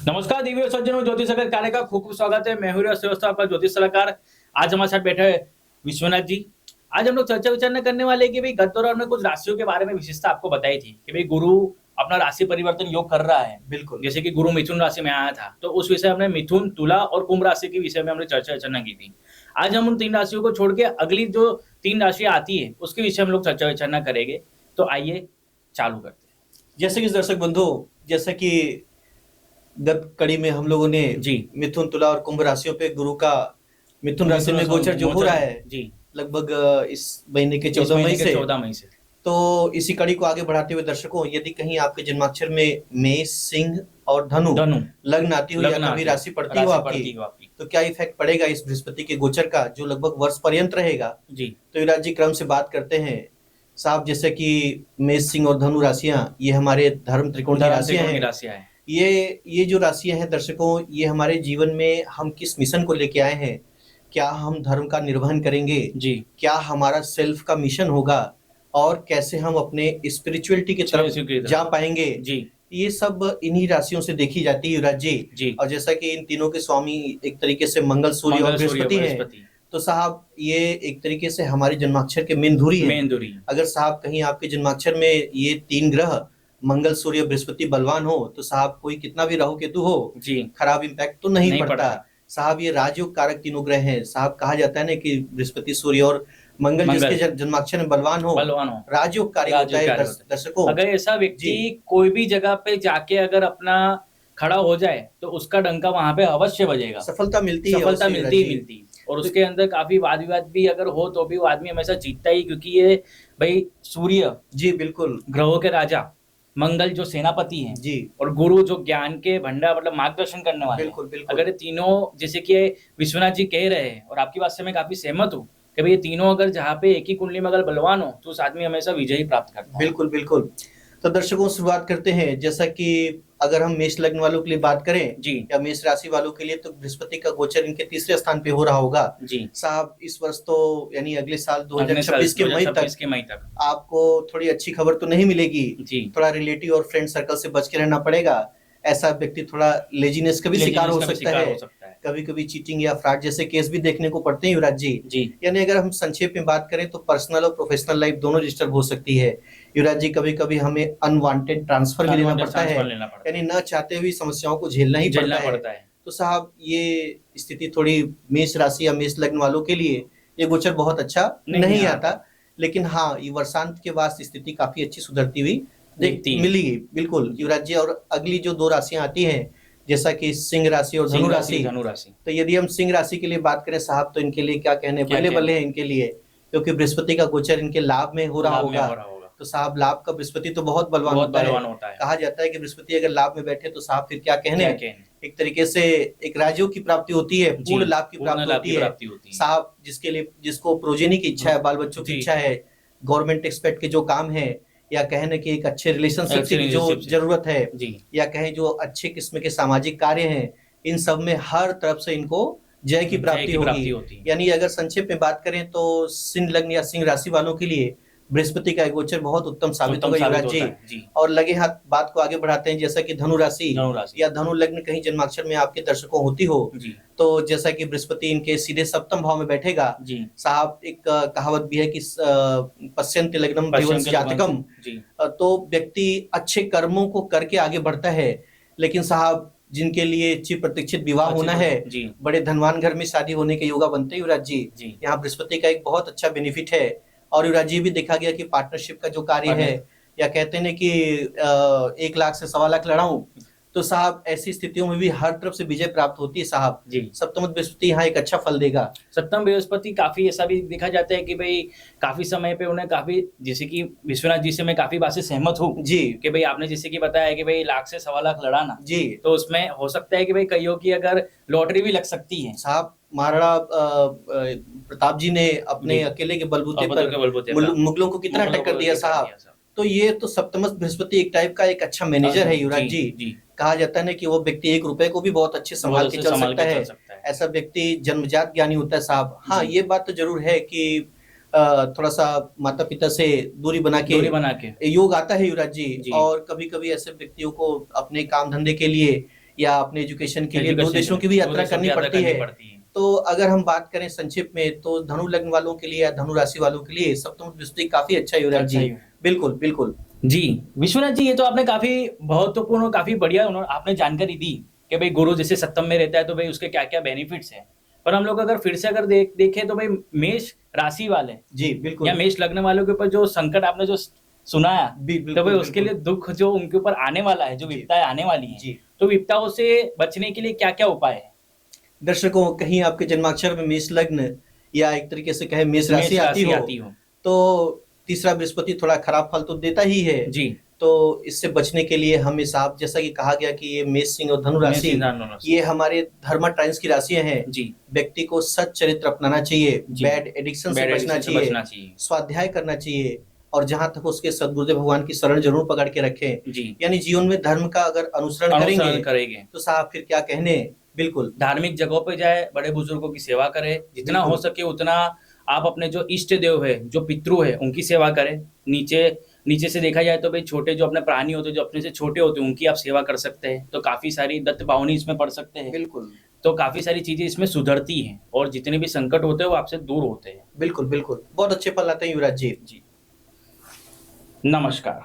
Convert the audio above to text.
नमस्कार दिव्य सज्जनों, ज्योतिष सलाहकार कार्य का खूब खूब स्वागत है। मैं हूं श्रेष्ठ आपका ज्योतिष सलाहकार। आज हमारे साथ बैठे हैं विश्वनाथ जी। आज हम लोग चर्चा विचारणा करने वाले हैं कि भाई गत दौरान में कुछ राशियों के बारे में विशेषता आपको बताई थी कि भाई गुरु अपना राशि परिवर्तन योग कर रहा है। बिल्कुल। जैसे कि गुरु मिथुन राशि में आया था, तो उस विषय हमने मिथुन, तुला और कुंभ राशि के विषय में हमने चर्चा विचारणा की थी। आज हम उन 3 राशियों को छोड़ के अगली जो 3 राशियां आती है उसके विषय हम लोग चर्चा विचारणा करेंगे। तो आइए चालू करते हैं। जैसे कि दर्शक बंधु, जैसा कि गत कड़ी में हम लोगों ने जी मिथुन, तुला और कुंभ राशियों पे गुरु का मिथुन राशि में गोचर जो हो रहा है जी लगभग इस महीने के इस 14 महीने मई के से, 14 मई से। तो इसी कड़ी को आगे बढ़ाते हुए दर्शकों, यदि कहीं आपके जन्माक्षर में मेष, सिंह और धनु लग्न आती हो या कभी राशि पड़ती हो आपकी, तो क्या इफेक्ट पड़ेगा इस बृहस्पति के गोचर का जो लगभग वर्ष पर्यंत रहेगा। जी तो युवराज जी क्रम से बात करते हैं साहब। जैसे कि मेष, सिंह और धनु राशियां, ये हमारे धर्म त्रिकोण की राशियां हैं। ये जो राशियां हैं दर्शकों, ये हमारे जीवन में हम किस मिशन को लेके आए हैं, क्या हम धर्म का निर्वहन करेंगे जी, क्या हमारा सेल्फ का मिशन होगा और कैसे हम अपने स्पिरिचुअलिटी की तरफ जा पाएंगे, जी ये सब इन्हीं राशियों से देखी जाती है युवराज जी। जी। और जैसा कि इन तीनों के स्वामी एक तरीके से मंगल, सूर्य और बृहस्पति हैं, तो साहब ये एक तरीके से हमारे जन्माक्षर के मेन धुरी हैं। अगर साहब कहीं आपके जन्माक्षर में ये 3 ग्रह मंगल, सूर्य, बृहस्पति बलवान हो, तो साहब कोई कितना भी राहु केतु हो जी, खराब इम्पैक्ट तो नहीं पड़ता। साहब ये राजयोग कारक तीनों ग्रह हैं। साहब कहा जाता है ना कि बृहस्पति, सूर्य और मंगल जिसके जन्माक्षर में बलवान हो राजयोग कार्य होता है। दर्शकों, अगर ऐसा व्यक्ति कोई भी जगह पे जाके अगर अपना खड़ा हो जाए तो उसका डंका वहां पे अवश्य बजेगा, सफलता मिलती ही और उसके अंदर काफी वाद विवाद भी अगर हो तो भी वो आदमी हमेशा जीतता ही, क्योंकि ये भाई सूर्य जी बिल्कुल ग्रहों के राजा, मंगल जो सेनापति हैं जी, और गुरु जो ज्ञान के भंडार मतलब मार्गदर्शन करने वाले। बिल्कुल। अगर ये तीनों, जैसे कि विश्वनाथ जी कह रहे हैं और आपकी बात से मैं काफी सहमत हूँ कि भाई ये तीनों अगर जहाँ पे एक ही कुंडली में अगर बलवान हो तो उस आदमी हमेशा विजय ही प्राप्त करता है। बिल्कुल। तो दर्शकों शुरुआत करते हैं। जैसा कि अगर हम मेष लग्न वालों के लिए बात करें जी, या मेष राशि वालों के लिए, तो बृहस्पति का गोचर इनके तीसरे स्थान पे हो रहा होगा जी साहब। इस वर्ष तो यानी अगले साल 2026 के मई तक आपको थोड़ी अच्छी खबर तो नहीं मिलेगी जी। थोड़ा रिलेटिव और फ्रेंड सर्कल से बच के रहना पड़ेगा। ऐसा व्यक्ति थोड़ा लेजीनेस का भी शिकार हो सकता है। कभी कभी चीटिंग या फ्रॉड जैसे केस भी देखने को पड़ते हैं युवराज जी। यानी अगर हम संक्षेप में बात करें तो पर्सनल और प्रोफेशनल लाइफ दोनों डिस्टर्ब हो सकती है युवराज जी। कभी कभी हमें अनवांटेड ट्रांसफर भी लेना पड़ता है, यानी न चाहते हुए समस्याओं को झेलना ही पड़ता है। तो साहब ये स्थिति थोड़ी मेष राशि या मेष लग्न वालों के लिए ये गोचर बहुत अच्छा नहीं आता, लेकिन हाँ ये वर्षांत के बाद स्थिति काफी अच्छी सुधरती हुई मिलेगी। बिल्कुल युवराज जी। और अगली जो 2 राशियां आती हैं जैसा कि सिंह राशि और धनु राशि, तो यदि हम सिंह राशि के लिए बात करें साहब, तो इनके लिए क्या कहने, बल्ले हैं इनके लिए, क्योंकि बृहस्पति का गोचर इनके लाभ में हो रहा होगा। तो साहब लाभ का बृहस्पति तो बहुत बलवान होता है। कहा जाता है कि बृहस्पति अगर लाभ में बैठे तो साहब फिर क्या कहने, एक तरीके से एक राजयोग की प्राप्ति होती है, पूर्ण लाभ की प्राप्ति होती है साहब। जिसके लिए, जिसको प्रोजेनी की इच्छा है, बाल बच्चों की इच्छा है, गवर्नमेंट एक्सपेक्ट के जो काम है, या कहने कि एक अच्छे रिलेशनशिप की जो जरूरत है, या कहें जो अच्छे किस्म के सामाजिक कार्य हैं, इन सब में हर तरफ से इनको जय की प्राप्ति होगी। यानी अगर संक्षेप में बात करें तो सिंह लग्न या सिंह राशि वालों के लिए बृहस्पति का गोचर बहुत उत्तम साबित होगा युवराज जी। और लगे हाथ बात को आगे बढ़ाते हैं। जैसा कि धनु राशि या धनु लग्न कहीं जन्माक्षर में आपके दर्शकों होती हो, तो जैसा कि बृहस्पति इनके सीधे सप्तम भाव में बैठेगा साहब। एक कहावत भी है कि पश्यन्ति लग्नम देवंस जातकम, तो व्यक्ति अच्छे कर्मों को करके आगे बढ़ता है। लेकिन साहब जिनके लिए चिर प्रतीक्षित विवाह होना है, बड़े धनवान घर में शादी होने के योगा बनते हैं युवराज जी। यहाँ बृहस्पति का एक बहुत अच्छा बेनिफिट है। और युवराज जी भी देखा गया कि पार्टनरशिप का जो कार्य है, या कहते हैं कि 1 लाख से 1.25 लाख लड़ाऊं, तो साहब ऐसी स्थितियों में भी हर तरफ से विजय प्राप्त होती है साहब जी। सप्तम बृहस्पति यहाँ एक अच्छा फल देगा। सप्तम बृहस्पति काफी ऐसा भी देखा जाता है कि भाई काफी समय पे उन्हें काफी, जैसे कि विश्वनाथ जी से मैं काफी बात से सहमत हूँ जी, कि भाई आपने जैसे कि बताया कि भाई 1 लाख से 1.25 लाख लड़ाना जी, तो उसमें हो सकता है कि भाई कईयों की अगर लॉटरी भी लग सकती है साहब। महाराणा प्रताप जी ने अपने अकेले के बलबूते पर मुगलों को कितना टक्कर दिया साहब। तो ये तो सप्तमस्थ बृहस्पति एक टाइप का एक अच्छा मैनेजर है युवराज जी। कहा जाता है ना कि वो व्यक्ति 1 रुपए को भी बहुत अच्छे संभाल के चल सकता है। ऐसा व्यक्ति जन्मजात ज्ञानी होता है साहब। हाँ ये बात तो जरूर है कि थोड़ा सा माता पिता से दूरी बना के योग आता है युवराज जी। और कभी कभी ऐसे व्यक्तियों को अपने काम धंधे के लिए या अपने एजुकेशन के लिए 2 देशों की भी यात्रा करनी पड़ती है। तो अगर हम बात करें संक्षिप्त में, तो धनु लग्न वालों के लिए या धनु राशि वालों के लिए सप्तम बृहस्पति काफी अच्छा युवराज जी। बिल्कुल बिल्कुल जी विश्वनाथ जी, ये तो आपने काफी महत्वपूर्ण, काफी बढ़िया आपने जानकारी दी कि भाई गुरु जैसे सप्तम में रहता है तो भाई उसके क्या क्या बेनिफिट्स हैं। पर हम लोग अगर फिर से अगर देखें तो भाई मेष राशि वाले जी बिल्कुल या मेष लग्न वालों के ऊपर जो संकट आपने जो सुनाया, तो भाई उसके लिए दुख जो उनके ऊपर आने वाला है, जो विपदाएं आने वाली है, तो विपदाओं से बचने के लिए क्या क्या उपाय है? दर्शकों, कहीं आपके जन्माक्षर में मेष लग्न या एक तरीके से कहे मेष राशि आती हो तो तीसरा बृहस्पति थोड़ा खराब फल तो देता ही है जी। तो इससे बचने के लिए हमेशा, आप जैसा कि कहा गया कि ये मेष सिंह और धनु राशि ये हमारे धर्म ट्रांस की राशियां हैं जी। व्यक्ति को सच चरित्र अपनाना चाहिए, बैड एडिक्शन से बचना चाहिए, स्वाध्याय करना चाहिए, और जहां तक उसके सदगुरुदेव भगवान की शरण जरूर पकड़ के रखें जी। यानी जीवन में धर्म का अगर अनुसरण करेंगे तो साहब फिर क्या कहने। बिल्कुल, धार्मिक जगहों पे जाए, बड़े बुजुर्गों की सेवा करें, जितना हो सके उतना आप अपने जो इष्ट देव है, जो पितृ है, उनकी सेवा करें। नीचे से देखा जाए तो भाई छोटे जो अपने प्राणी होते हैं, जो अपने से छोटे होते हैं, उनकी आप सेवा कर सकते हैं। तो काफी सारी दत्त बावनी इसमें पढ़ सकते हैं। बिल्कुल, तो काफी सारी चीजें इसमें सुधरती हैं और जितने भी संकट होते हैं वो आपसे दूर होते हैं। बिल्कुल बिल्कुल, बहुत अच्छे फल आते हैं युवराज जी। नमस्कार।